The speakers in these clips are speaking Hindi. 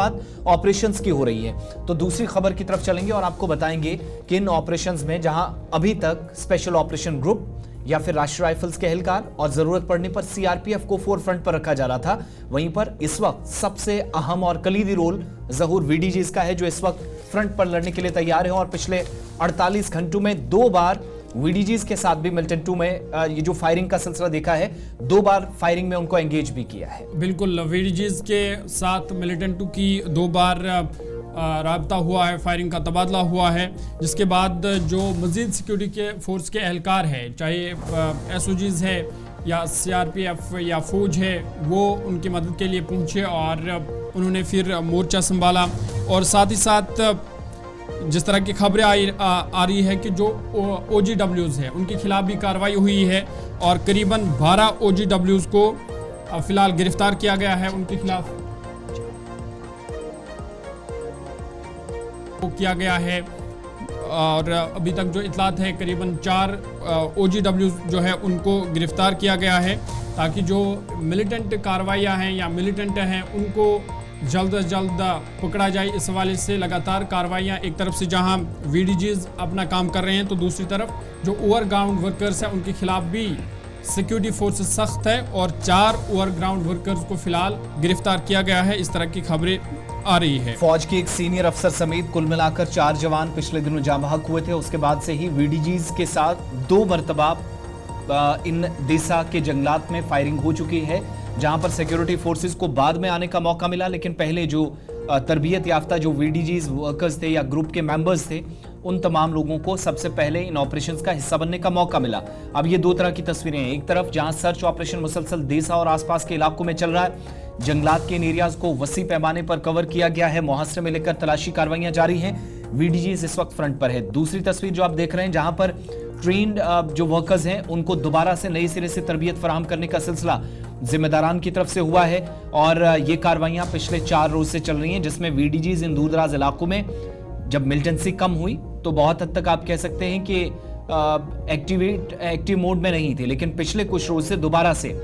बात ऑपरेशंस की हो रही है। तो दूसरी खबर की तरफ चलेंगे और आपको बताएंगे कि इन ऑपरेशंस में जहां अभी तक स्पेशल ऑपरेशन ग्रुप या फिर राष्ट्रीय राइफल्स के एहलकार और जरूरत पड़ने पर सीआरपीएफ को फोर फ्रंट पर रखा जा रहा था, वहीं पर इस वक्त सबसे अहम और कलीदी रोल ज़हूर वीडीजीज का है, जो इस वक्त फ्रंट पर लड़ने के लिए तैयार है। और पिछले 48 घंटों में 2 बार वीडीजीज के साथ भी मिल्टन 2 में ये जो फायरिंग का सिलसिला देखा है, 2 बार फायरिंग में उनको एंगेज भी किया है। बिल्कुल, वीडीजीज के साथ मिलिटेंट 2 की 2 बार राब्ता हुआ है, फायरिंग का तबादला हुआ है, जिसके बाद जो मजीद सिक्योरिटी के फोर्स के एहलकार है, चाहे एसओजीज है या सीआरपीएफ या फौज है, वो उनकी मदद के लिए पहुंचे और उन्होंने फिर मोर्चा संभाला। और साथ ही साथ जिस तरह की खबरें आ रही है कि जो ओजीडब्ल्यूज है उनके खिलाफ भी कार्रवाई हुई है और करीबन 12 ओजीडब्ल्यूज को फिलहाल गिरफ्तार किया गया है, उनके खिलाफ किया गया है। और अभी तक जो इतलात है करीबन 4 ओजीडब्ल्यू जो है उनको गिरफ्तार किया गया है, ताकि जो मिलिटेंट कार्रवाइयाँ हैं या मिलिटेंट हैं उनको जल्द से जल्द पकड़ा जाए। इस हवाले से लगातार कार्रवाइयाँ एक तरफ से जहां वीडीजीज अपना काम कर रहे हैं, तो दूसरी तरफ जो ओवरग्राउंड वर्कर्स हैं उनके खिलाफ भी सिक्योरिटी फोर्सेस सख्त है और 4 ओवरग्राउंड वर्कर्स को फिलहाल गिरफ्तार किया गया है। इस तरह की खबरें आ रही है। फौज के एक सीनियर अफसर समेत कुल मिलाकर 4 जवान पिछले दिनों जाँ बहक हुए थे। उसके बाद से ही वीडीजीज के साथ 2 मरतबा इन देसा के जंगलात में फायरिंग हो चुकी है, जहां पर सिक्योरिटी फोर्सेस को बाद में आने का मौका मिला, लेकिन पहले जो तरबियत याफ्ता जो वीडीजीज वर्कर्स थे या ग्रुप के मेंबर्स थे, उन तमाम लोगों को सबसे पहले इन ऑपरेशंस का हिस्सा बनने का मौका मिला। अब ये 2 तरह की तस्वीरें हैं। एक तरफ जहां सर्च ऑपरेशन मुसलसल देसा और आसपास के इलाकों में चल रहा है, जंगलात के इन एरियाज को वसी पैमाने पर कवर किया गया है, मुहासरे में लेकर तलाशी कार्रवाइयां जारी हैं, वीडीजीज इस वक्त फ्रंट पर है। दूसरी तस्वीर जो आप देख रहे हैं, जहां पर ट्रेन्ड जो वर्कर्स हैं उनको दोबारा से नए सिरे से तरबियत फराहम करने का सिलसिला जिम्मेदारान की तरफ से हुआ है और ये कार्रवाइयां पिछले 4 रोज से चल रही हैं, जिसमें वीडीजीज इन दूरदराज इलाकों में जब मिलिटेंसी कम हुई तो बहुत हद तक आप कह सकते हैं कि एक्टिव मोड में नहीं थे, लेकिन पिछले कुछ रोज से दोबारा से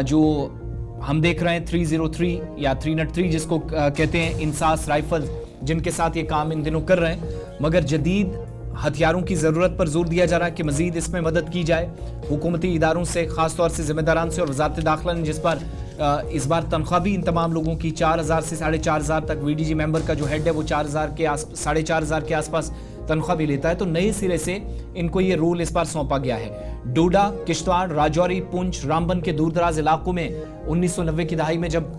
जो हम देख रहे हैं 303 या 303 जिसको कहते हैं इंसास राइफल, जिनके साथ ये काम इन दिनों कर रहे हैं, मगर जदीद हथियारों की जरूरत पर जोर दिया जा रहा है कि मजीद इसमें मदद की जाए हुकूमती इदारों से, खासतौर से जिम्मेदारान से और वजारत दाखिला ने, जिस पर इस बार तनख्वाह भी इन तमाम लोगों की 4000 से 4500 तक, वीडीजी मेंबर का जो हेड है वो 4000 के 4500 के आसपास तनख्वाह भी लेता है। तो नए सिरे से इनको ये रोल इस बार सौंपा गया है। डोडा, किश्तवाड़, राजौरी, पुंछ, रामबन के दूरदराज इलाकों में 1990 की दहाई में जब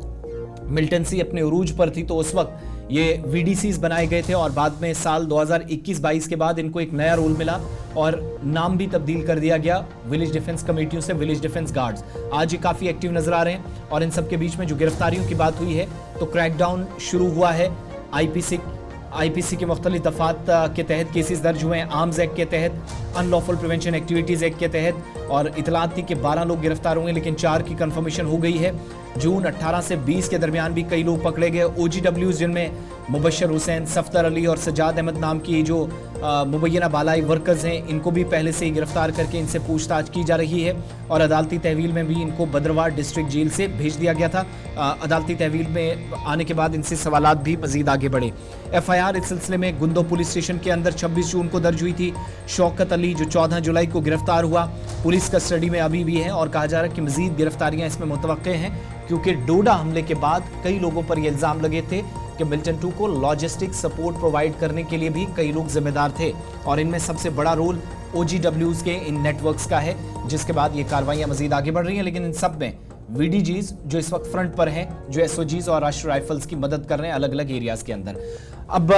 मिलिटेंसी अपने उरूज पर थी, तो उस वक्त ये वीडीसीज बनाए गए थे और बाद में साल 2021-22 के बाद इनको एक नया रोल मिला और नाम भी तब्दील कर दिया गया विलेज डिफेंस कमेटियों से विलेज डिफेंस गार्ड्स। आज ये काफी एक्टिव नजर आ रहे हैं और इन सब के बीच में जो गिरफ्तारियों की बात हुई है, तो क्रैकडाउन शुरू हुआ है। आईपीसी के मुख्तलिफ दफात के तहत केसेस दर्ज हुए हैं, आर्म्स एक्ट के तहत, अनलॉफुल प्रिवेंशन एक्टिविटीज एक्ट के तहत, और इतलात थी कि 12 लोग गिरफ्तार हुए, लेकिन 4 की कंफर्मेशन हो गई है। जून 18 से 20 के दरमियान भी कई लोग पकड़े गए। ओजीडब्ल्यूज जिनमें मुबशर हुसैन, सफ्तर अली और सजाद अहमद नाम की जो मुबैना बालाई वर्कर्स हैं, इनको भी पहले से ही गिरफ्तार करके इनसे पूछताछ की जा रही है और अदालती तहवील में भी इनको बद्रवाह डिस्ट्रिक्ट जेल से भेज दिया गया था। अदालती तहवील में आने के बाद इनसे सवालात भी मजीद आगे बढ़े। एफआईआर इस सिलसिले में गुंदो पुलिस स्टेशन के अंदर 26 जून को दर्ज हुई थी। शौकत अली जो 14 जुलाई को गिरफ्तार हुआ, पुलिस कस्टडी में अभी भी है और कहा जा रहा है कि मजीद गिरफ्तारियां इसमें मुतवक्के हैं, क्योंकि डोडा हमले के बाद कई लोगों पर ये इल्जाम लगे थे कि मिल्टन 2 को लॉजिस्टिक सपोर्ट प्रोवाइड करने के लिए भी कई लोग जिम्मेदार थे और इनमें सबसे बड़ा रोल ओजीडब्ल्यूज के इन नेटवर्क्स का है, जिसके बाद ये कार्रवाइयां मजीद आगे बढ़ रही हैं। लेकिन इन सब में वीडीजीज जो इस वक्त फ्रंट पर हैं, जो एसओजीज और राष्ट्रीय राइफल्स की मदद कर रहे हैं अलग अलग एरियाज के अंदर। अब